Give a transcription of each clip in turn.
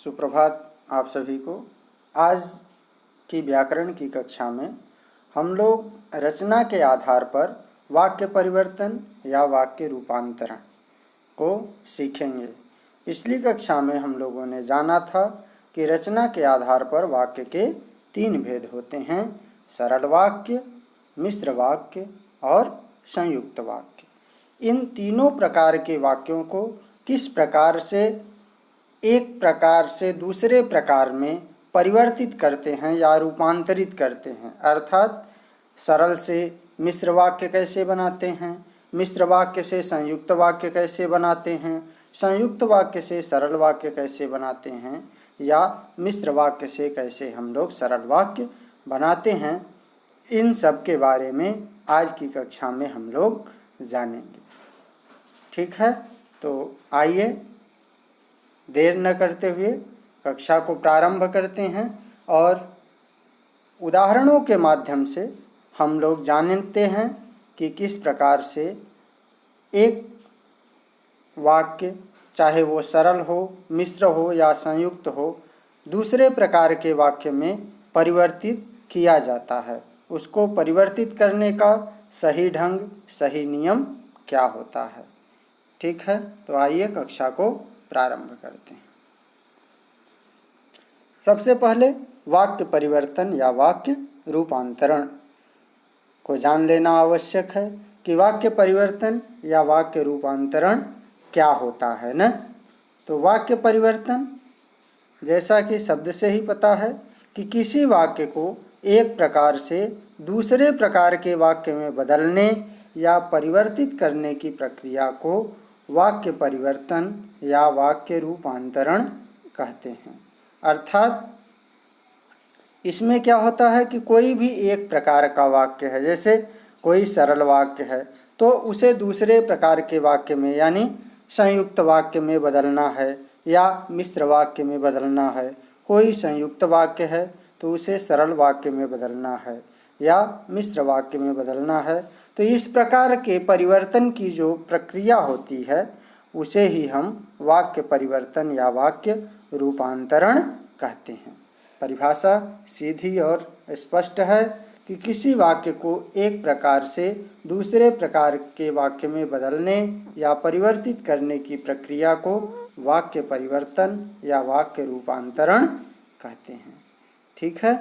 सुप्रभात आप सभी को। आज की व्याकरण की कक्षा में हम लोग रचना के आधार पर वाक्य परिवर्तन या वाक्य रूपांतरण को सीखेंगे। पिछली कक्षा में हम लोगों ने जाना था कि रचना के आधार पर वाक्य के 3 भेद होते हैं: सरल वाक्य, मिश्र वाक्य और संयुक्त वाक्य। इन तीनों प्रकार के वाक्यों को किस प्रकार से एक प्रकार से दूसरे प्रकार में परिवर्तित करते हैं या रूपांतरित करते हैं, अर्थात सरल से मिश्र वाक्य कैसे बनाते हैं, मिश्र वाक्य से संयुक्त वाक्य कैसे बनाते हैं, संयुक्त वाक्य से सरल वाक्य कैसे बनाते हैं, या मिश्र वाक्य से कैसे हम लोग सरल वाक्य बनाते हैं, इन सब के बारे में आज की कक्षा में हम लोग जानेंगे। ठीक है, तो आइए देर न करते हुए कक्षा को प्रारंभ करते हैं और उदाहरणों के माध्यम से हम लोग जानते हैं कि किस प्रकार से एक वाक्य, चाहे वो सरल हो, मिश्र हो या संयुक्त हो, दूसरे प्रकार के वाक्य में परिवर्तित किया जाता है। उसको परिवर्तित करने का सही ढंग, सही नियम क्या होता है। ठीक है, तो आइए कक्षा को प्रारंभ करते हैं। सबसे पहले वाक्य परिवर्तन या वाक्य रूपांतरण को जान लेना आवश्यक है कि वाक्य परिवर्तन या वाक्य रूपांतरण क्या होता है न। तो वाक्य परिवर्तन, जैसा कि शब्द से ही पता है कि किसी वाक्य को एक प्रकार से दूसरे प्रकार के वाक्य में बदलने या परिवर्तित करने की प्रक्रिया को वाक्य परिवर्तन या वाक्य रूपांतरण कहते हैं। अर्थात इसमें क्या होता है कि कोई भी एक प्रकार का वाक्य है, जैसे कोई सरल वाक्य है तो उसे दूसरे प्रकार के वाक्य में यानी संयुक्त वाक्य में बदलना है या मिश्र वाक्य में बदलना है। कोई संयुक्त वाक्य है तो उसे सरल वाक्य में बदलना है या मिश्र वाक्य में बदलना है। तो इस प्रकार के परिवर्तन की जो प्रक्रिया होती है उसे ही हम वाक्य परिवर्तन या वाक्य रूपांतरण कहते हैं। परिभाषा सीधी और स्पष्ट है कि किसी वाक्य को एक प्रकार से दूसरे प्रकार के वाक्य में बदलने या परिवर्तित करने की प्रक्रिया को वाक्य परिवर्तन या वाक्य रूपांतरण कहते हैं। ठीक है,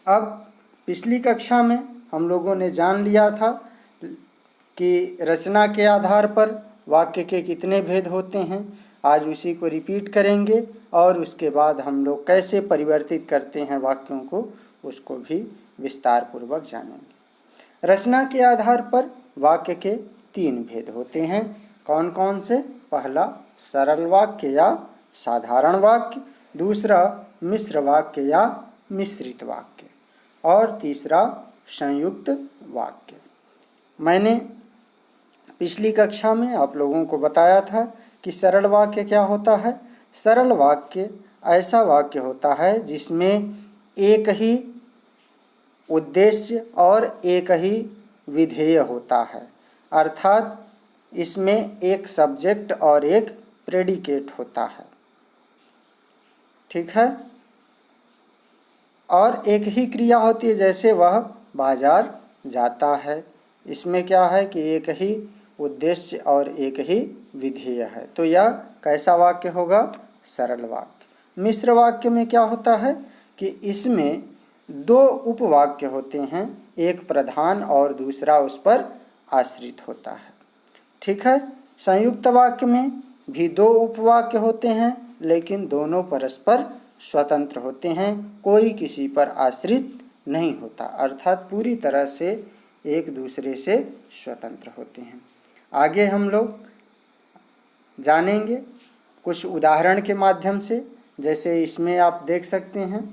अब पिछली कक्षा में हम लोगों ने जान लिया था कि रचना के आधार पर वाक्य के कितने भेद होते हैं। आज उसी को रिपीट करेंगे और उसके बाद हम लोग कैसे परिवर्तित करते हैं वाक्यों को, उसको भी विस्तार पूर्वक जानेंगे। रचना के आधार पर वाक्य के 3 भेद होते हैं। कौन कौन से? पहला सरल वाक्य या साधारण वाक्य, दूसरा मिश्र वाक्य या मिश्रित वाक्य और तीसरा संयुक्त वाक्य। मैंने पिछली कक्षा में आप लोगों को बताया था कि सरल वाक्य क्या होता है। सरल वाक्य ऐसा वाक्य होता है जिसमें एक ही उद्देश्य और एक ही विधेय होता है, अर्थात इसमें एक सब्जेक्ट और एक प्रेडिकेट होता है। ठीक है, और एक ही क्रिया होती है, जैसे वह बाजार जाता है। इसमें क्या है कि एक ही उद्देश्य और एक ही विधेय है। तो यह कैसा वाक्य होगा? सरल वाक्य। मिश्र वाक्य में क्या होता है कि इसमें 2 उपवाक्य होते हैं, एक प्रधान और दूसरा उस पर आश्रित होता है। ठीक है, संयुक्त वाक्य में भी 2 उपवाक्य होते हैं लेकिन दोनों परस्पर स्वतंत्र होते हैं, कोई किसी पर आश्रित नहीं होता, अर्थात पूरी तरह से एक दूसरे से स्वतंत्र होते हैं। आगे हम लोग जानेंगे कुछ उदाहरण के माध्यम से। जैसे इसमें आप देख सकते हैं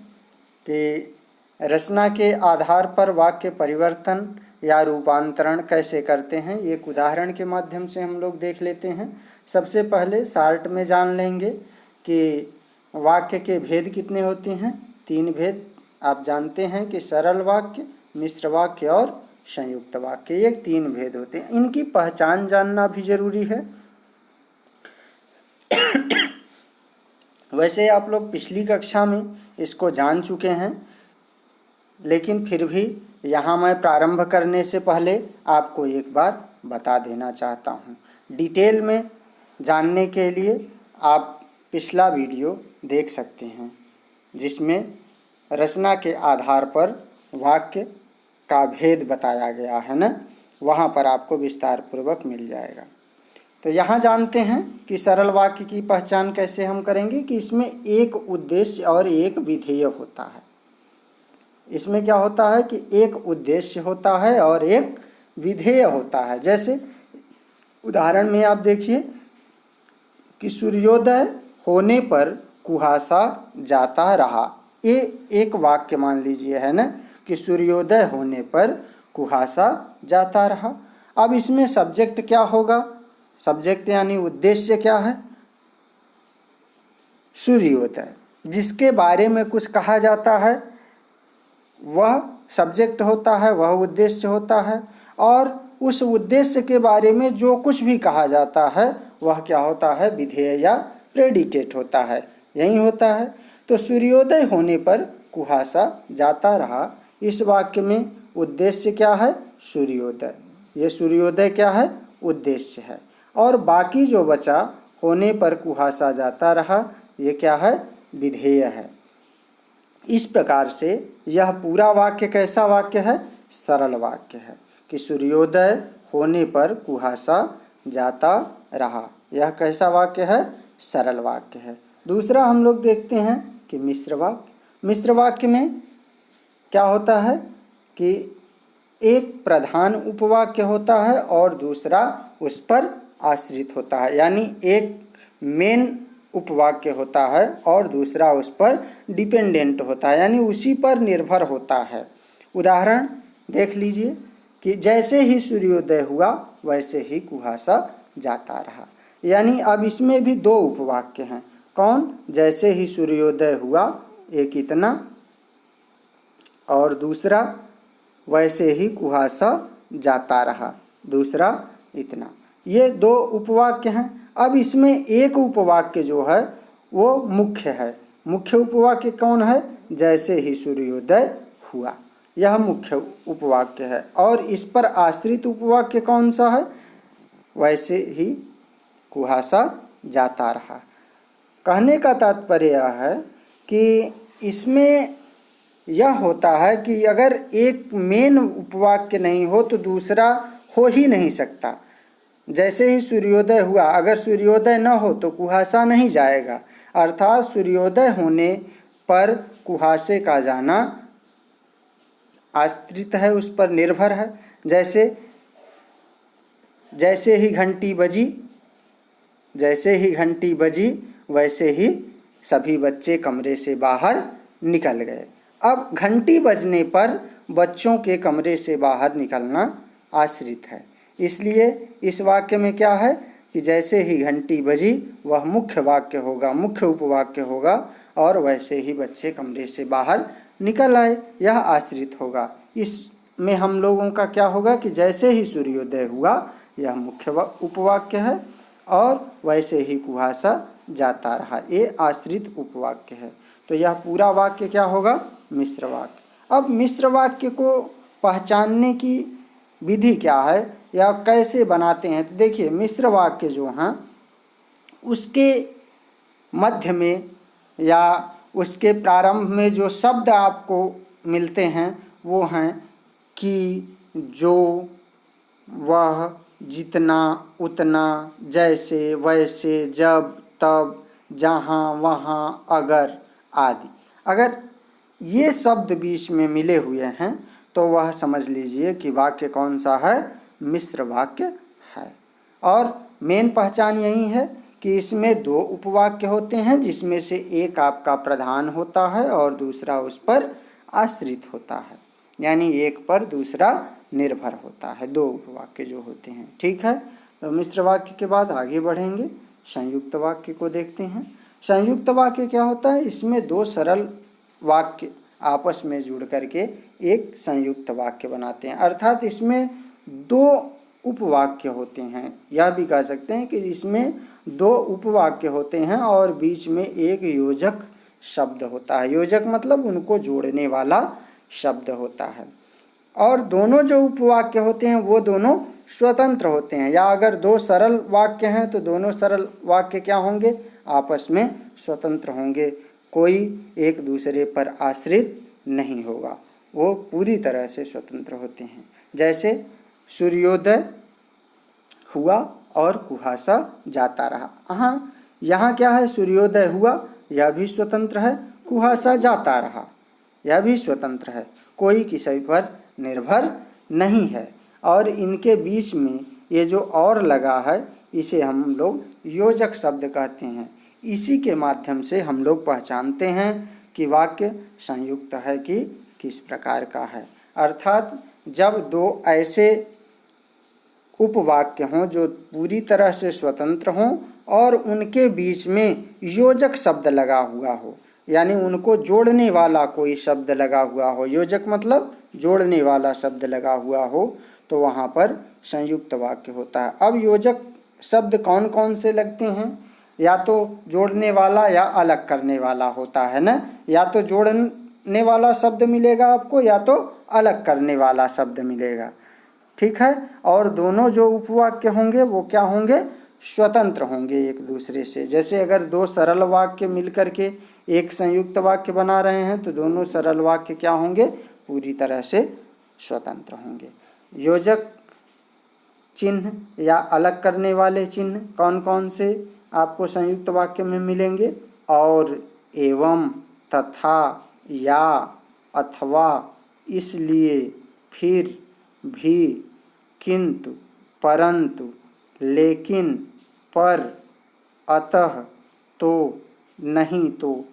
कि रचना के आधार पर वाक्य परिवर्तन या रूपांतरण कैसे करते हैं, एक उदाहरण के माध्यम से हम लोग देख लेते हैं। सबसे पहले शार्ट में जान लेंगे कि वाक्य के भेद कितने होते हैं। 3 भेद आप जानते हैं कि सरल वाक्य, मिश्र वाक्य और संयुक्त वाक्य, ये 3 भेद होते हैं। इनकी पहचान जानना भी जरूरी है। वैसे आप लोग पिछली कक्षा में इसको जान चुके हैं, लेकिन फिर भी यहाँ मैं प्रारंभ करने से पहले आपको एक बार बता देना चाहता हूँ। डिटेल में जानने के लिए आप पिछला वीडियो देख सकते हैं, जिसमें रचना के आधार पर वाक्य का भेद बताया गया है ना, वहाँ पर आपको विस्तार पूर्वक मिल जाएगा। तो यहाँ जानते हैं कि सरल वाक्य की पहचान कैसे हम करेंगे कि इसमें एक उद्देश्य और एक विधेय होता है। इसमें क्या होता है कि एक उद्देश्य होता है और एक विधेय होता है। जैसे उदाहरण में आप देखिए कि सूर्योदय होने पर कुहासा जाता रहा, ये एक वाक्य मान लीजिए है ना कि सूर्योदय होने पर कुहासा जाता रहा। अब इसमें सब्जेक्ट क्या होगा? सब्जेक्ट यानी उद्देश्य क्या है? सूर्योदय। जिसके बारे में कुछ कहा जाता है वह सब्जेक्ट होता है, वह उद्देश्य होता है, और उस उद्देश्य के बारे में जो कुछ भी कहा जाता है वह क्या होता है? विधेय या प्रेडिकेट होता है। यही होता है। तो सूर्योदय होने पर कुहासा जाता रहा, इस वाक्य में उद्देश्य क्या है? सूर्योदय। ये सूर्योदय क्या है? उद्देश्य है। और बाकी जो बचा होने पर कुहासा जाता रहा, ये क्या है? विधेय है। इस प्रकार से यह पूरा वाक्य कैसा वाक्य है? सरल वाक्य है कि सूर्योदय होने पर कुहासा जाता रहा। यह कैसा वाक्य है? सरल वाक्य है। दूसरा हम लोग देखते हैं कि मिश्र वाक्य। मिश्र वाक्य में क्या होता है कि एक प्रधान उपवाक्य होता है और दूसरा उस पर आश्रित होता है, यानी एक मेन उपवाक्य होता है और दूसरा उस पर डिपेंडेंट होता है, यानी उसी पर निर्भर होता है। उदाहरण देख लीजिए कि जैसे ही सूर्योदय हुआ वैसे ही कुहासा जाता रहा। यानी अब इसमें भी दो उपवाक्य हैं। कौन? जैसे ही सूर्योदय हुआ, एक इतना, और दूसरा वैसे ही कुहासा जाता रहा, दूसरा इतना। ये दो उपवाक्य हैं। अब इसमें एक उपवाक्य जो है वो मुख्य है। मुख्य उपवाक्य कौन है? जैसे ही सूर्योदय हुआ, यह मुख्य उपवाक्य है। और इस पर आश्रित उपवाक्य कौन सा है? वैसे ही कुहासा जाता रहा। कहने का तात्पर्य यह है कि इसमें यह होता है कि अगर एक मेन उपवाक्य नहीं हो तो दूसरा हो ही नहीं सकता। जैसे ही सूर्योदय हुआ, अगर सूर्योदय न हो तो कुहासा नहीं जाएगा, अर्थात सूर्योदय होने पर कुहासे का जाना आश्रित है, उस पर निर्भर है। जैसे ही घंटी बजी, जैसे ही घंटी बजी वैसे ही सभी बच्चे कमरे से बाहर निकल गए। अब घंटी बजने पर बच्चों के कमरे से बाहर निकलना आश्रित है। इसलिए इस वाक्य में क्या है कि जैसे ही घंटी बजी वह मुख्य वाक्य होगा, मुख्य उपवाक्य होगा, और वैसे ही बच्चे कमरे से बाहर निकल आए, यह आश्रित होगा। इसमें हम लोगों का क्या होगा कि जैसे ही सूर्योदय हुआ, यह मुख्य उपवाक्य है, और वैसे ही कुहासा जाता रहा, ये आश्रित उपवाक्य है। तो यह पूरा वाक्य क्या होगा? मिश्र वाक्य। अब मिश्र वाक्य को पहचानने की विधि क्या है या कैसे बनाते हैं? तो देखिए, मिश्र वाक्य जो हैं उसके मध्य में या उसके प्रारंभ में जो शब्द आपको मिलते हैं वो हैं कि, जो, वह, जितना, उतना, जैसे, वैसे, जब, तब, जहाँ, वहाँ, अगर आदि। अगर ये शब्द बीच में मिले हुए हैं तो वह समझ लीजिए कि वाक्य कौन सा है? मिश्र वाक्य है। और मेन पहचान यही है कि इसमें दो उपवाक्य होते हैं, जिसमें से एक आपका प्रधान होता है और दूसरा उस पर आश्रित होता है, यानी एक पर दूसरा निर्भर होता है। दो उपवाक्य जो होते हैं, ठीक है। तो मिश्र वाक्य के बाद आगे बढ़ेंगे, संयुक्त वाक्य को देखते हैं। संयुक्त वाक्य क्या होता है? इसमें दो सरल वाक्य आपस में जुड़ करके एक संयुक्त वाक्य बनाते हैं, अर्थात इसमें दो उपवाक्य होते हैं। यह भी कह सकते हैं कि इसमें 2 उपवाक्य होते हैं और बीच में एक योजक शब्द होता है। योजक मतलब उनको जोड़ने वाला शब्द होता है। और दोनों जो उपवाक्य होते हैं वो दोनों स्वतंत्र होते हैं, या अगर 2 सरल वाक्य हैं तो दोनों सरल वाक्य क्या होंगे, आपस में स्वतंत्र होंगे, कोई एक दूसरे पर आश्रित नहीं होगा, वो पूरी तरह से स्वतंत्र होते हैं। जैसे सूर्योदय हुआ और कुहासा जाता रहा। हाँ, यहाँ क्या है, सूर्योदय हुआ यह भी स्वतंत्र है, कुहासा जाता रहा यह भी स्वतंत्र है, कोई किसी पर निर्भर नहीं है। और इनके बीच में ये जो और लगा है इसे हम लोग योजक शब्द कहते हैं। इसी के माध्यम से हम लोग पहचानते हैं कि वाक्य संयुक्त है कि किस प्रकार का है। अर्थात जब 2 ऐसे उपवाक्य हों जो पूरी तरह से स्वतंत्र हों और उनके बीच में योजक शब्द लगा हुआ हो, यानी उनको जोड़ने वाला कोई शब्द लगा हुआ हो, योजक मतलब जोड़ने वाला शब्द लगा हुआ हो, तो वहाँ पर संयुक्त वाक्य होता है। अब योजक शब्द कौन कौन से लगते हैं, या तो जोड़ने वाला या अलग करने वाला होता है ना, या तो जोड़ने वाला शब्द मिलेगा आपको या तो अलग करने वाला शब्द मिलेगा, ठीक है। और दोनों जो उपवाक्य होंगे वो क्या होंगे, स्वतंत्र होंगे एक दूसरे से। जैसे अगर 2 सरल वाक्य मिलकर के एक संयुक्त वाक्य बना रहे हैं तो दोनों सरल वाक्य क्या होंगे, पूरी तरह से स्वतंत्र होंगे। योजक चिन्ह या अलग करने वाले चिन्ह कौन कौन से आपको संयुक्त वाक्य में मिलेंगे, और, एवं, तथा, या, अथवा, इसलिए, फिर, भी, किंतु, परंतु, लेकिन, पर, अतः, तो, नहीं तो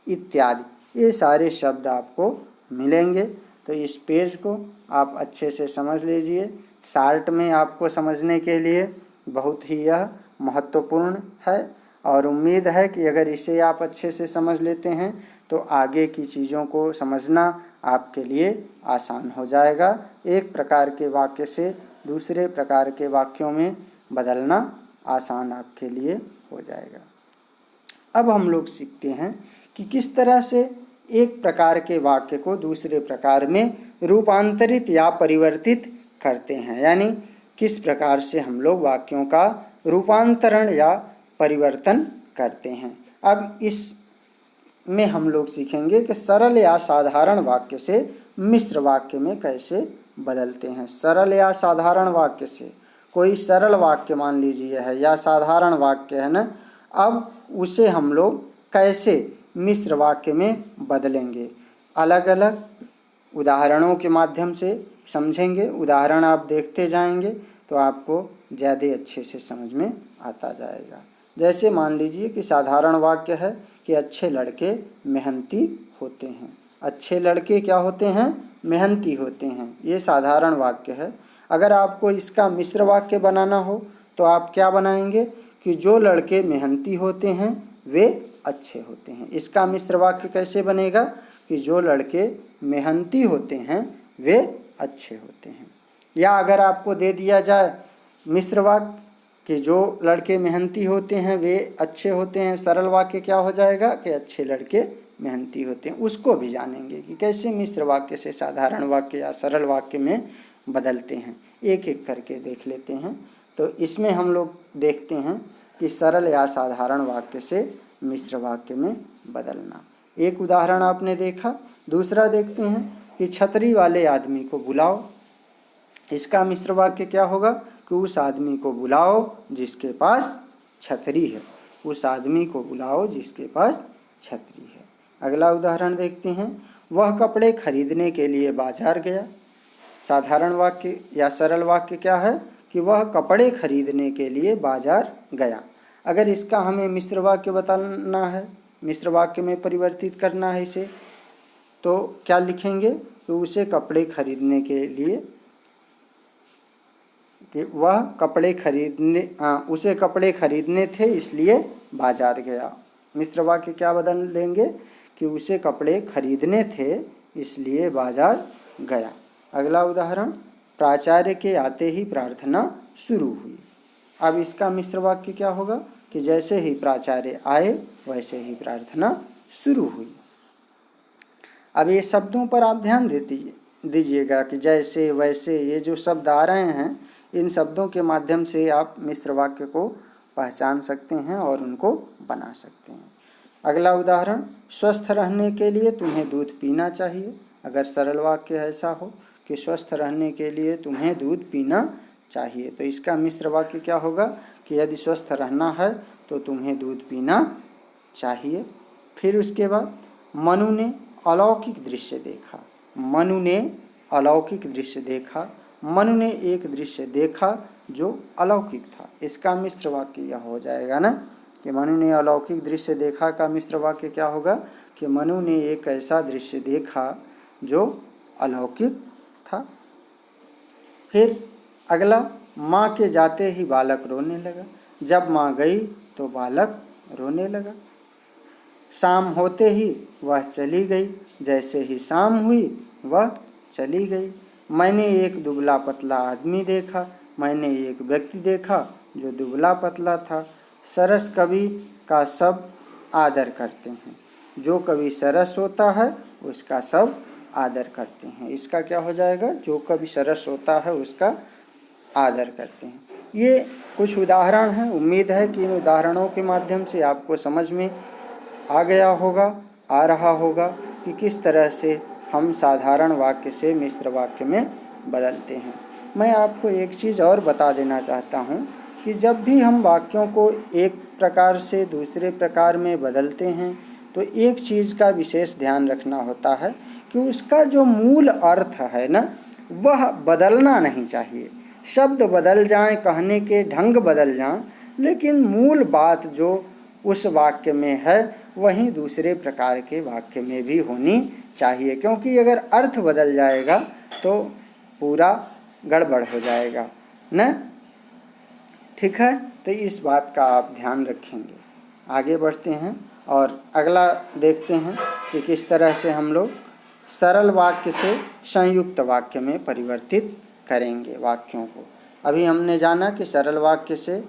इत्यादि, ये सारे शब्द आपको मिलेंगे। तो इस पेज को आप अच्छे से समझ लीजिए। शार्ट में आपको समझने के लिए बहुत ही यह महत्वपूर्ण है, और उम्मीद है कि अगर इसे आप अच्छे से समझ लेते हैं तो आगे की चीज़ों को समझना आपके लिए आसान हो जाएगा। एक प्रकार के वाक्य से दूसरे प्रकार के वाक्यों में बदलना आसान आपके लिए हो जाएगा। अब हम लोग सीखते हैं कि किस तरह से एक प्रकार के वाक्य को दूसरे प्रकार में रूपांतरित या परिवर्तित करते हैं, यानी किस प्रकार से हम लोग वाक्यों का रूपांतरण या परिवर्तन करते हैं। अब इस में हम लोग सीखेंगे कि सरल या साधारण वाक्य से मिश्र वाक्य में कैसे बदलते हैं। सरल या साधारण वाक्य से, कोई सरल वाक्य मान लीजिए है या साधारण वाक्य है ना, अब उसे हम लोग कैसे मिश्र वाक्य में बदलेंगे, अलग अलग उदाहरणों के माध्यम से समझेंगे। उदाहरण आप देखते जाएंगे तो आपको ज़्यादा अच्छे से समझ में आता जाएगा। जैसे मान लीजिए कि साधारण वाक्य है कि अच्छे लड़के मेहनती होते हैं। अच्छे लड़के क्या होते हैं, मेहनती होते हैं, ये साधारण वाक्य है। अगर आपको इसका मिश्र वाक्य बनाना हो तो आप क्या बनाएंगे कि जो लड़के मेहनती होते हैं वे अच्छे होते हैं। इसका मिश्र वाक्य कैसे बनेगा कि जो लड़के मेहनती होते हैं वे अच्छे होते हैं। या अगर आपको दे दिया जाए मिश्र वाक्य कि जो लड़के मेहनती होते हैं वे अच्छे होते हैं, सरल वाक्य क्या हो जाएगा कि अच्छे लड़के मेहनती होते हैं। उसको भी जानेंगे कि कैसे मिश्र वाक्य से साधारण वाक्य या सरल वाक्य में बदलते हैं। एक एक करके देख लेते हैं। तो इसमें हम लोग देखते हैं कि सरल या साधारण वाक्य से मिश्र वाक्य में बदलना। एक उदाहरण आपने देखा। दूसरा देखते हैं कि छतरी वाले आदमी को बुलाओ। इसका मिश्र वाक्य क्या होगा कि उस आदमी को बुलाओ जिसके पास छतरी है। उस आदमी को बुलाओ जिसके पास छतरी है। अगला उदाहरण देखते हैं। वह कपड़े खरीदने के लिए बाजार गया। साधारण वाक्य या सरल वाक्य क्या है कि वह कपड़े खरीदने के लिए बाजार गया। अगर इसका हमें मिश्र वाक्य बताना है, मिश्र वाक्य में परिवर्तित करना है इसे, तो क्या लिखेंगे कि उसे कपड़े खरीदने के लिए, कि वह कपड़े खरीदने उसे कपड़े खरीदने थे इसलिए बाजार गया। मिश्र वाक्य क्या बदल देंगे कि उसे कपड़े खरीदने थे इसलिए बाजार गया। अगला उदाहरण। प्राचार्य के आते ही प्रार्थना शुरू हुई। अब इसका मिश्र वाक्य क्या होगा कि जैसे ही प्राचार्य आए वैसे ही प्रार्थना शुरू हुई। अब ये शब्दों पर आप ध्यान दीजिएगा कि जैसे वैसे ये जो शब्द आ रहे हैं, इन शब्दों के माध्यम से आप मिश्र वाक्य को पहचान सकते हैं और उनको बना सकते हैं। अगला उदाहरण, स्वस्थ रहने के लिए तुम्हें दूध पीना चाहिए। अगर सरल वाक्य ऐसा हो कि स्वस्थ रहने के लिए तुम्हें दूध पीना चाहिए, तो इसका मिश्र वाक्य क्या होगा कि यदि स्वस्थ रहना है तो तुम्हें दूध पीना चाहिए। फिर उसके बाद, मनु ने अलौकिक दृश्य देखा। मनु ने अलौकिक दृश्य देखा। मनु ने एक दृश्य देखा जो अलौकिक था। इसका मिश्र वाक्य यह हो जाएगा ना कि मनु ने अलौकिक दृश्य देखा का मिश्र वाक्य क्या होगा कि मनु ने एक ऐसा दृश्य देखा जो अलौकिक था। फिर अगला, माँ के जाते ही बालक रोने लगा। जब माँ गई तो बालक रोने लगा। शाम होते ही वह चली गई। जैसे ही शाम हुई वह चली गई। मैंने एक दुबला पतला आदमी देखा। मैंने एक व्यक्ति देखा जो दुबला पतला था। सरस कवि का सब आदर करते हैं। जो कवि सरस होता है उसका सब आदर करते हैं। इसका क्या हो जाएगा, जो कवि सरस होता है उसका आदर करते हैं। ये कुछ उदाहरण हैं। उम्मीद है कि इन उदाहरणों के माध्यम से आपको समझ में आ रहा होगा कि किस तरह से हम साधारण वाक्य से मिश्र वाक्य में बदलते हैं। मैं आपको एक चीज़ और बता देना चाहता हूँ कि जब भी हम वाक्यों को एक प्रकार से दूसरे प्रकार में बदलते हैं तो एक चीज़ का विशेष ध्यान रखना होता है कि उसका जो मूल अर्थ है ना, वह बदलना नहीं चाहिए। शब्द बदल जाएं, कहने के ढंग बदल जाएं, लेकिन मूल बात जो उस वाक्य में है वहीं दूसरे प्रकार के वाक्य में भी होनी चाहिए, क्योंकि अगर अर्थ बदल जाएगा तो पूरा गड़बड़ हो जाएगा न। ठीक है, तो इस बात का आप ध्यान रखेंगे। आगे बढ़ते हैं और अगला देखते हैं कि किस तरह से हम लोग सरल वाक्य से संयुक्त वाक्य में परिवर्तित करेंगे वाक्यों को। अभी हमने जाना कि सरल वाक्य से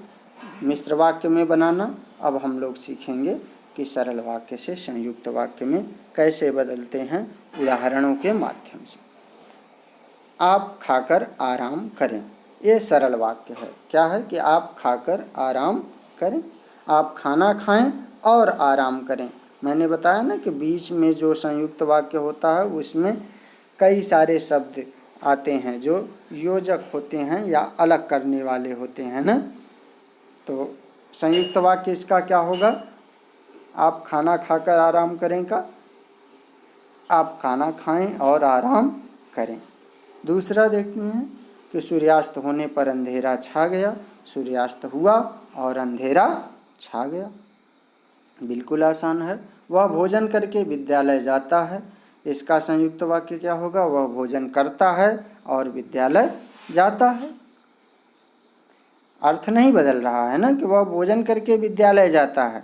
मिश्र वाक्य में बनाना। अब हम लोग सीखेंगे कि सरल वाक्य से संयुक्त वाक्य में कैसे बदलते हैं उदाहरणों के माध्यम से। आप खाकर आराम करें, ये सरल वाक्य है। क्या है कि आप खाकर आराम करें। आप खाना खाएं और आराम करें। मैंने बताया ना कि बीच में जो संयुक्त वाक्य होता है उसमें कई सारे शब्द आते हैं जो योजक होते हैं या अलग करने वाले होते हैं ना। तो संयुक्त वाक्य इसका क्या होगा, आप खाना खाकर आराम करें का आप खाना खाएं और आराम करें। दूसरा देखते हैं कि सूर्यास्त होने पर अंधेरा छा गया। सूर्यास्त हुआ और अंधेरा छा गया। बिल्कुल आसान है। वह भोजन करके विद्यालय जाता है। इसका संयुक्त वाक्य क्या होगा, वह भोजन करता है और विद्यालय जाता है। अर्थ नहीं बदल रहा है ना कि वह भोजन करके विद्यालय जाता है,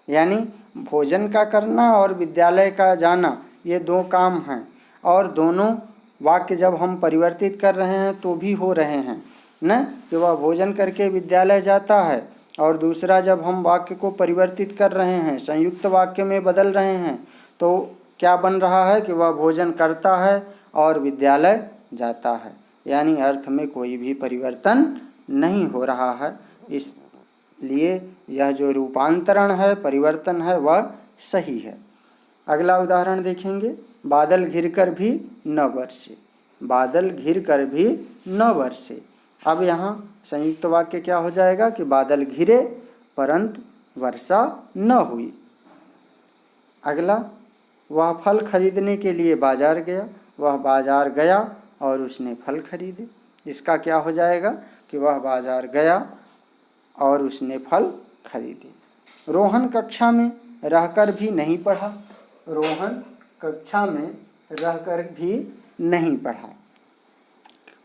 यानी भोजन का करना और विद्यालय का जाना ये दो काम हैं, और दोनों वाक्य जब हम परिवर्तित कर रहे हैं तो भी हो रहे हैं न कि वह भोजन करके विद्यालय जाता है, और दूसरा जब हम वाक्य को परिवर्तित कर रहे हैं, संयुक्त वाक्य में बदल रहे हैं, तो क्या बन रहा है कि वह भोजन करता है और विद्यालय जाता है, यानी अर्थ में कोई भी परिवर्तन नहीं हो रहा है। इसलिए यह जो रूपांतरण है, परिवर्तन है, वह सही है। अगला उदाहरण देखेंगे, बादल घिरकर भी न बरसे। बादल घिरकर भी न बरसे। अब यहाँ संयुक्त वाक्य क्या हो जाएगा कि बादल घिरे परंतु वर्षा न हुई। अगला, वह फल खरीदने के लिए बाजार गया। वह बाजार गया और उसने फल खरीदे। इसका क्या हो जाएगा कि वह बाजार गया और उसने फल खरीदे। रोहन कक्षा में रहकर भी नहीं पढ़ा। रोहन कक्षा में रहकर भी नहीं पढ़ा।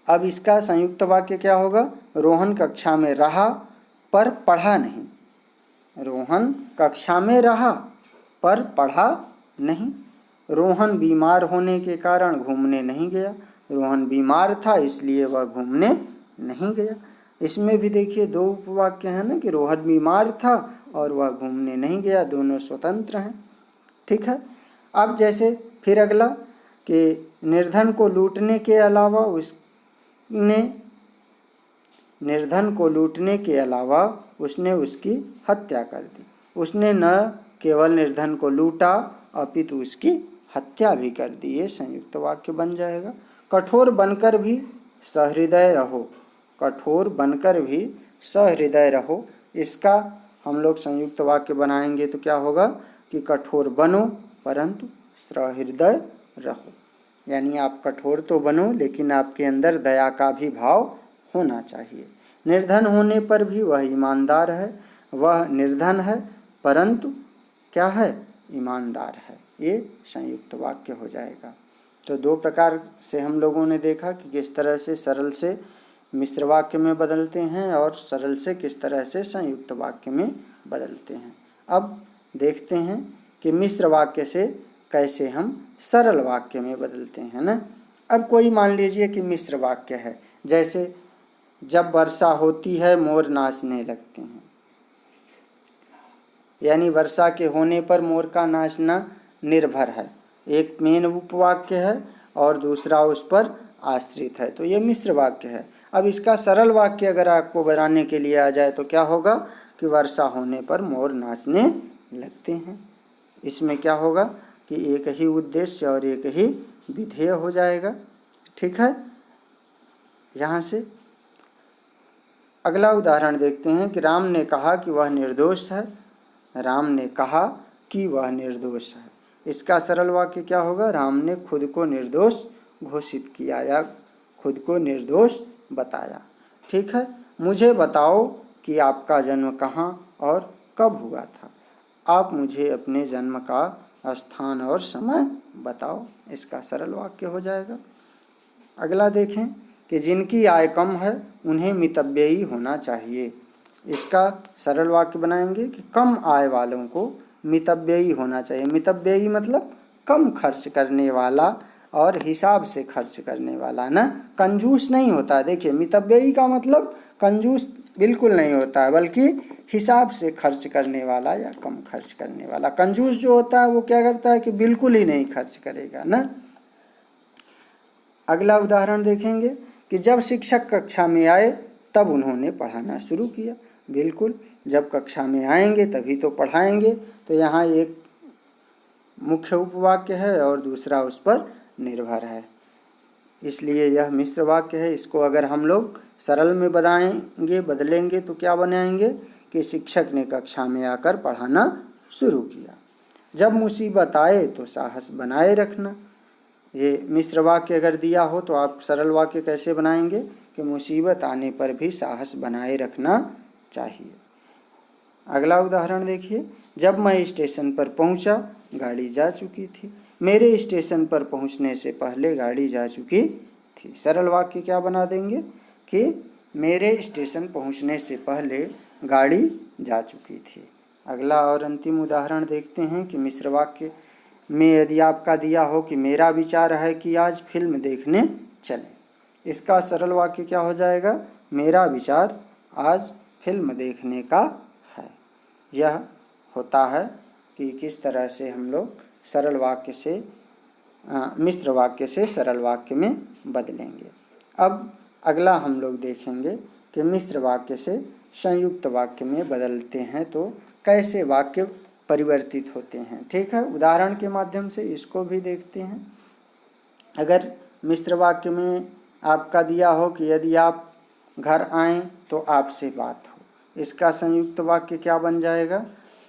अब इसका संयुक्त वाक्य क्या होगा, रोहन कक्षा में रहा पर पढ़ा नहीं। रोहन कक्षा में रहा पर पढ़ा नहीं। रोहन बीमार होने के कारण घूमने नहीं गया। रोहन बीमार था इसलिए वह घूमने नहीं गया। इसमें भी देखिए दो उपवाक्य हैं ना कि रोहन बीमार था और वह घूमने नहीं गया, दोनों स्वतंत्र हैं। ठीक है। अब जैसे फिर अगला कि निर्धन को लूटने के अलावा उसने उसकी हत्या कर दी। उसने न केवल निर्धन को लूटा अपितु उसकी हत्या भी कर दी। ये संयुक्त वाक्य बन जाएगा। कठोर बनकर भी सहृदय रहो, कठोर बनकर भी सहृदय रहो, इसका हम लोग संयुक्त वाक्य बनाएंगे तो क्या होगा कि कठोर बनो परंतु सहृदय रहो। यानी आप कठोर तो बनो लेकिन आपके अंदर दया का भी भाव होना चाहिए। निर्धन होने पर भी वह ईमानदार है, वह निर्धन है परंतु क्या है, ईमानदार है। ये संयुक्त वाक्य हो जाएगा। तो दो प्रकार से हम लोगों ने देखा कि किस तरह से सरल से मिश्र वाक्य में बदलते हैं और सरल से किस तरह से संयुक्त वाक्य में बदलते हैं। अब देखते हैं कि मिश्र वाक्य से कैसे हम सरल वाक्य में बदलते हैं ना। अब कोई मान लीजिए कि मिश्र वाक्य है, जैसे जब वर्षा होती है मोर नाचने लगते हैं, यानी वर्षा के होने पर मोर का नाचना निर्भर है। एक मेन उपवाक्य है और दूसरा उस पर आश्रित है, तो ये मिश्र वाक्य है। अब इसका सरल वाक्य अगर आपको बनाने के लिए आ जाए तो क्या होगा कि वर्षा होने पर मोर नाचने लगते हैं। इसमें क्या होगा कि एक ही उद्देश्य और एक ही विधेय हो जाएगा। ठीक है। यहाँ से अगला उदाहरण देखते हैं कि राम ने कहा कि वह निर्दोष है। राम ने कहा कि वह निर्दोष है। इसका सरल वाक्य क्या होगा, राम ने खुद को निर्दोष घोषित किया या खुद को निर्दोष बताया। ठीक है। मुझे बताओ कि आपका जन्म कहाँ और कब हुआ था। आप मुझे अपने जन्म का स्थान और समय बताओ। इसका सरल वाक्य हो जाएगा। अगला देखें कि जिनकी आय कम है उन्हें मितव्ययी होना चाहिए। इसका सरल वाक्य बनाएंगे कि कम आय वालों को मितव्ययी होना चाहिए। मितव्ययी मतलब कम खर्च करने वाला और हिसाब से खर्च करने वाला ना, कंजूस नहीं होता। देखिए मितव्ययी का मतलब कंजूस बिल्कुल नहीं होता है, बल्कि हिसाब से खर्च करने वाला या कम खर्च करने वाला। कंजूस जो होता है वो क्या करता है कि बिल्कुल ही नहीं खर्च करेगा ना। अगला उदाहरण देखेंगे कि जब शिक्षक कक्षा में आए तब उन्होंने पढ़ाना शुरू किया। बिल्कुल, जब कक्षा में आएंगे तभी तो पढ़ाएंगे। तो यहाँ एक मुख्य उपवाक्य है और दूसरा उस पर निर्भर है, इसलिए यह मिश्र वाक्य है। इसको अगर हम लोग सरल में बदलेंगे तो क्या बनाएंगे कि शिक्षक ने कक्षा में आकर पढ़ाना शुरू किया। जब मुसीबत आए तो साहस बनाए रखना। ये मिश्र वाक्य अगर दिया हो तो आप सरल वाक्य कैसे बनाएंगे कि मुसीबत आने पर भी साहस बनाए रखना चाहिए। अगला उदाहरण देखिए, जब मैं स्टेशन पर पहुंचा गाड़ी जा चुकी थी। मेरे स्टेशन पर पहुंचने से पहले गाड़ी जा चुकी थी। सरल वाक्य क्या बना देंगे कि मेरे स्टेशन पहुंचने से पहले गाड़ी जा चुकी थी। अगला और अंतिम उदाहरण देखते हैं कि मिश्र वाक्य में यदि आपका दिया हो कि मेरा विचार है कि आज फिल्म देखने चलें। इसका सरल वाक्य क्या हो जाएगा, मेरा विचार आज फिल्म देखने का है। यह होता है कि किस तरह से हम लोग सरल वाक्य से मिश्र वाक्य से सरल वाक्य में बदलेंगे। अब अगला हम लोग देखेंगे कि मिश्र वाक्य से संयुक्त वाक्य में बदलते हैं तो कैसे वाक्य परिवर्तित होते हैं। ठीक है, उदाहरण के माध्यम से इसको भी देखते हैं। अगर मिश्र वाक्य में आपका दिया हो कि यदि आप घर आएं तो आपसे बात हो। इसका संयुक्त वाक्य क्या बन जाएगा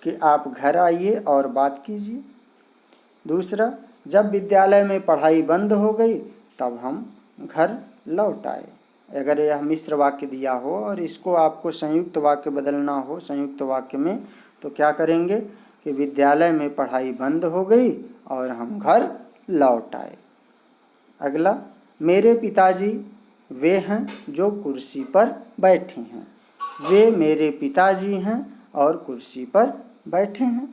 कि आप घर आइए और बात कीजिए। दूसरा, जब विद्यालय में पढ़ाई बंद हो गई तब हम घर लौट आए। अगर यह मिश्र वाक्य दिया हो और इसको आपको संयुक्त वाक्य बदलना हो संयुक्त वाक्य में, तो क्या करेंगे कि विद्यालय में पढ़ाई बंद हो गई और हम घर लौट आए। अगला, मेरे पिताजी वे हैं जो कुर्सी पर बैठे हैं। वे मेरे पिताजी हैं और कुर्सी पर बैठे हैं।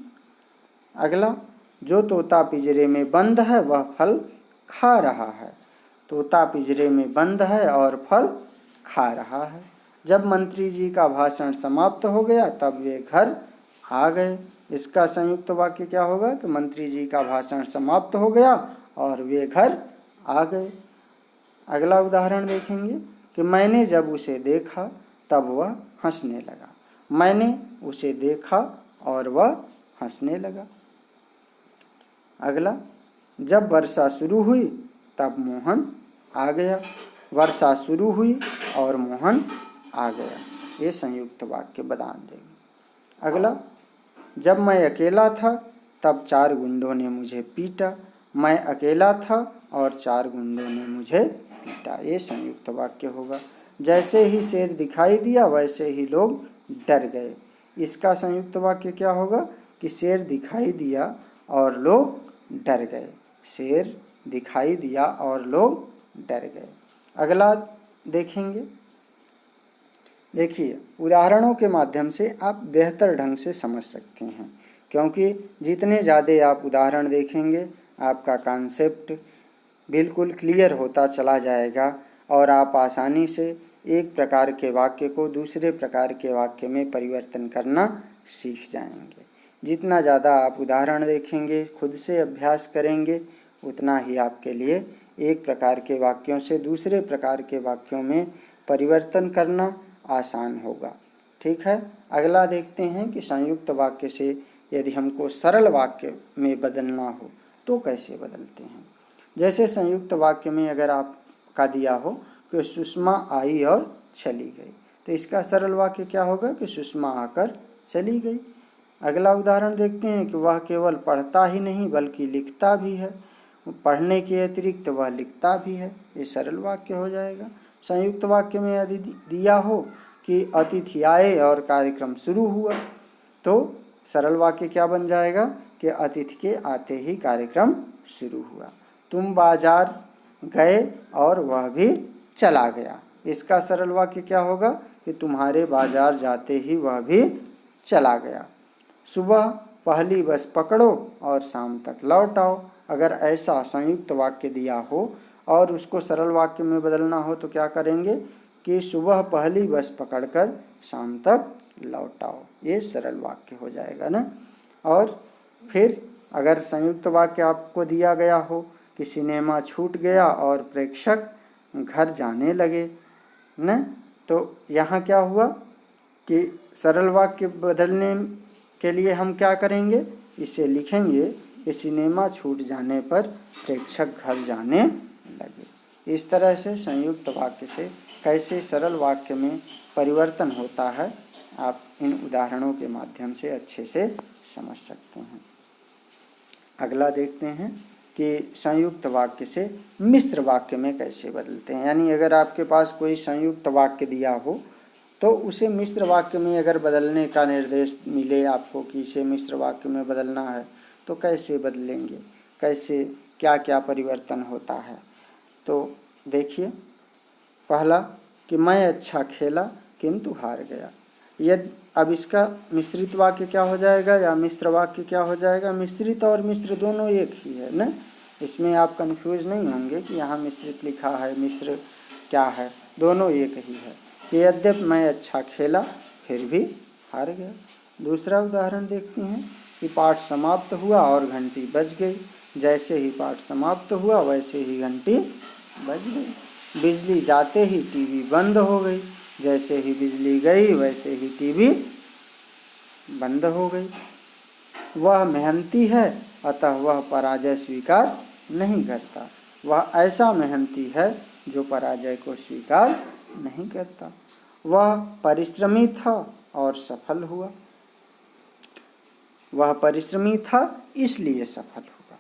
अगला, जो तोता पिंजरे में बंद है वह फल खा रहा है। तोता पिंजरे में बंद है और फल खा रहा है। जब मंत्री जी का भाषण समाप्त हो गया तब वे घर आ गए। इसका संयुक्त वाक्य क्या होगा कि मंत्री जी का भाषण समाप्त हो गया और वे घर आ गए। अगला उदाहरण देखेंगे कि मैंने जब उसे देखा तब वह हंसने लगा। मैंने उसे देखा और वह हंसने लगा। अगला, जब वर्षा शुरू हुई तब मोहन आ गया। वर्षा शुरू हुई और मोहन आ गया। ये संयुक्त वाक्य बता देंगे। अगला, जब मैं अकेला था तब 4 गुंडों ने मुझे पीटा। मैं अकेला था और 4 गुंडों ने मुझे पीटा। ये संयुक्त वाक्य होगा। जैसे ही शेर दिखाई दिया वैसे ही लोग डर गए। इसका संयुक्त वाक्य क्या होगा कि शेर दिखाई दिया और लोग डर गए। शेर दिखाई दिया और लोग डर गए। अगला देखेंगे। देखिए, उदाहरणों के माध्यम से आप बेहतर ढंग से समझ सकते हैं, क्योंकि जितने ज़्यादा आप उदाहरण देखेंगे आपका कॉन्सेप्ट बिल्कुल क्लियर होता चला जाएगा और आप आसानी से एक प्रकार के वाक्य को दूसरे प्रकार के वाक्य में परिवर्तन करना सीख जाएंगे। जितना ज़्यादा आप उदाहरण देखेंगे, खुद से अभ्यास करेंगे, उतना ही आपके लिए एक प्रकार के वाक्यों से दूसरे प्रकार के वाक्यों में परिवर्तन करना आसान होगा। ठीक है, अगला देखते हैं कि संयुक्त वाक्य से यदि हमको सरल वाक्य में बदलना हो तो कैसे बदलते हैं। जैसे संयुक्त वाक्य में अगर आपका दिया हो कि सुषमा आई और चली गई, तो इसका सरल वाक्य क्या होगा कि सुषमा आकर चली गई। अगला उदाहरण देखते हैं कि वह केवल पढ़ता ही नहीं बल्कि लिखता भी है। पढ़ने के अतिरिक्त वह लिखता भी है। ये सरल वाक्य हो जाएगा। संयुक्त वाक्य में यदि दिया हो कि अतिथि आए और कार्यक्रम शुरू हुआ, तो सरल वाक्य क्या बन जाएगा कि अतिथि के आते ही कार्यक्रम शुरू हुआ। तुम बाजार गए और वह भी चला गया। इसका सरल वाक्य क्या होगा कि तुम्हारे बाजार जाते ही वह भी चला गया। सुबह पहली बस पकड़ो और शाम तक लौट आओ। अगर ऐसा संयुक्त वाक्य दिया हो और उसको सरल वाक्य में बदलना हो तो क्या करेंगे कि सुबह पहली बस पकड़कर शाम तक लौट आओ। ये सरल वाक्य हो जाएगा ना। और फिर अगर संयुक्त वाक्य आपको दिया गया हो कि सिनेमा छूट गया और प्रेक्षक घर जाने लगे न, तो यहाँ क्या हुआ कि सरल वाक्य बदलने के लिए हम क्या करेंगे, इसे लिखेंगे कि सिनेमा छूट जाने पर प्रेक्षक घर जाने लगे। इस तरह से संयुक्त वाक्य से कैसे सरल वाक्य में परिवर्तन होता है आप इन उदाहरणों के माध्यम से अच्छे से समझ सकते हैं। अगला देखते हैं कि संयुक्त वाक्य से मिश्र वाक्य में कैसे बदलते हैं। यानी अगर आपके पास कोई संयुक्त वाक्य दिया हो तो उसे मिश्र वाक्य में अगर बदलने का निर्देश मिले आपको कि इसे मिश्र वाक्य में बदलना है तो कैसे बदलेंगे, कैसे क्या क्या परिवर्तन होता है। तो देखिए, पहला कि मैं अच्छा खेला किंतु हार गया। यदि अब इसका मिश्रित वाक्य क्या हो जाएगा या मिश्र वाक्य क्या हो जाएगा। मिश्रित और मिश्र दोनों एक ही है ना, इसमें आप कंफ्यूज नहीं होंगे कि यहाँ मिश्रित लिखा है मिश्र क्या है, दोनों एक ही है। यद्यपि मैं अच्छा खेला फिर भी हार गया। दूसरा उदाहरण देखते हैं कि पाठ समाप्त हुआ और घंटी बज गई। जैसे ही पाठ समाप्त हुआ वैसे ही घंटी बज गई। बिजली जाते ही टीवी बंद हो गई। जैसे ही बिजली गई वैसे ही टीवी बंद हो गई। वह मेहनती है अतः वह पराजय स्वीकार नहीं करता। वह ऐसा मेहनती है जो पराजय को स्वीकार नहीं करता। वह परिश्रमी था और सफल हुआ। वह परिश्रमी था इसलिए सफल हुआ।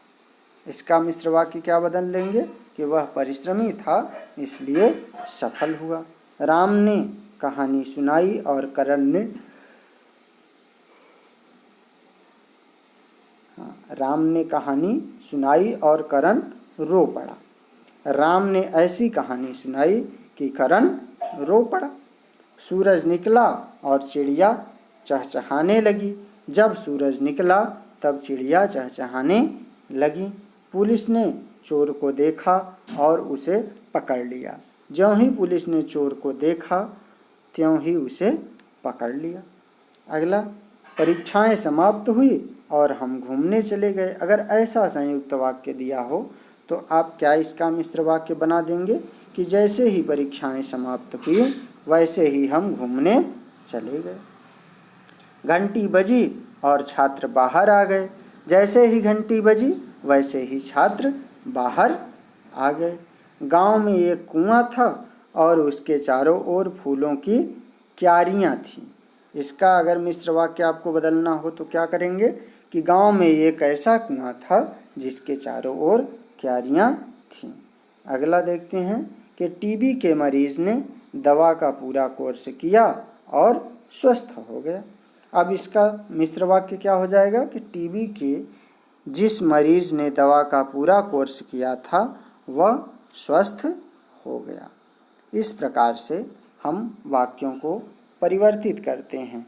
इसका मिश्र वाक्य क्या बदल लेंगे कि वह परिश्रमी था इसलिए सफल हुआ। राम ने कहानी सुनाई और करण ने राम ने कहानी सुनाई और करण रो पड़ा। राम ने ऐसी कहानी सुनाई कि करण रो पड़ा। सूरज निकला और चिड़िया चहचहाने लगी। जब सूरज निकला तब चिड़िया चहचहाने लगी। पुलिस ने चोर को देखा और उसे पकड़ लिया। ज्यों ही पुलिस ने चोर को देखा त्यों ही उसे पकड़ लिया। अगला, परीक्षाएं समाप्त हुई और हम घूमने चले गए। अगर ऐसा संयुक्त वाक्य दिया हो तो आप क्या इसका मिश्र वाक्य बना देंगे कि जैसे ही परीक्षाएं समाप्त हुई वैसे ही हम घूमने चले गए। घंटी बजी और छात्र बाहर आ गए। जैसे ही घंटी बजी वैसे ही छात्र बाहर आ गए। गांव में एक कुआं था और उसके चारों ओर फूलों की क्यारियां थीं। इसका अगर मिश्र वाक्य आपको बदलना हो तो क्या करेंगे कि गांव में एक ऐसा कुआं था जिसके चारों ओर क्यारियां थीं। अगला देखते हैं कि टीबी के मरीज ने दवा का पूरा कोर्स किया और स्वस्थ हो गया। अब इसका मिश्र वाक्य क्या हो जाएगा कि टीबी के जिस मरीज ने दवा का पूरा कोर्स किया था वह स्वस्थ हो गया। इस प्रकार से हम वाक्यों को परिवर्तित करते हैं।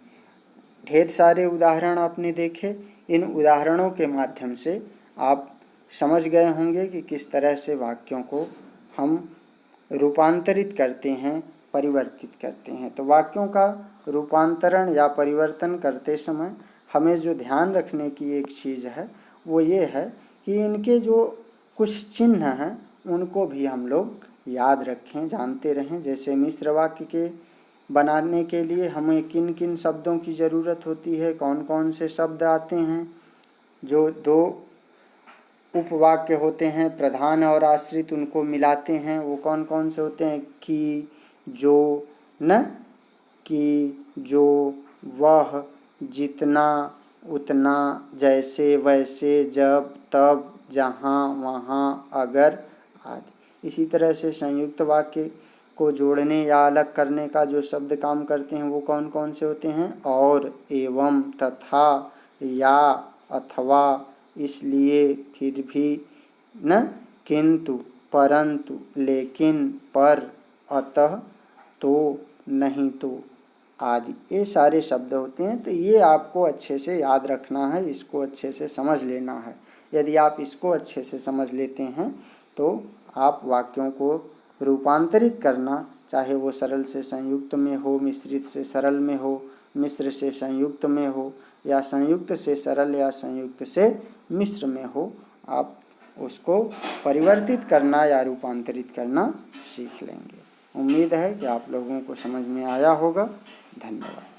ढेर सारे उदाहरण आपने देखे। इन उदाहरणों के माध्यम से आप समझ गए होंगे कि किस तरह से वाक्यों को हम रूपांतरित करते हैं, परिवर्तित करते हैं। तो वाक्यों का रूपांतरण या परिवर्तन करते समय हमें जो ध्यान रखने की एक चीज़ है वो ये है कि इनके जो कुछ चिन्ह हैं उनको भी हम लोग याद रखें, जानते रहें। जैसे मिश्र वाक्य के बनाने के लिए हमें किन किन शब्दों की ज़रूरत होती है, कौन कौन से शब्द आते हैं। जो दो उपवाक्य होते हैं प्रधान और आश्रित, उनको मिलाते हैं, वो कौन कौन से होते हैं? कि, जो, न, कि, जो, वह, जितना, उतना, जैसे, वैसे, जब, तब, जहाँ, वहाँ, अगर आदि। इसी तरह से संयुक्त वाक्य को जोड़ने या अलग करने का जो शब्द काम करते हैं वो कौन कौन से होते हैं? और, एवं, तथा, या, अथवा, इसलिए, फिर भी, न, किंतु, परंतु, लेकिन, पर, अतः, तो, नहीं तो आदि। ये सारे शब्द होते हैं। तो ये आपको अच्छे से याद रखना है, इसको अच्छे से समझ लेना है। यदि आप इसको अच्छे से समझ लेते हैं तो आप वाक्यों को रूपांतरित करना, चाहे वो सरल से संयुक्त में हो, मिश्रित से सरल में हो, मिश्र से संयुक्त में हो, या संयुक्त से सरल या संयुक्त से मिश्र में हो, आप उसको परिवर्तित करना या रूपांतरित करना सीख लेंगे। उम्मीद है कि आप लोगों को समझ में आया होगा। धन्यवाद।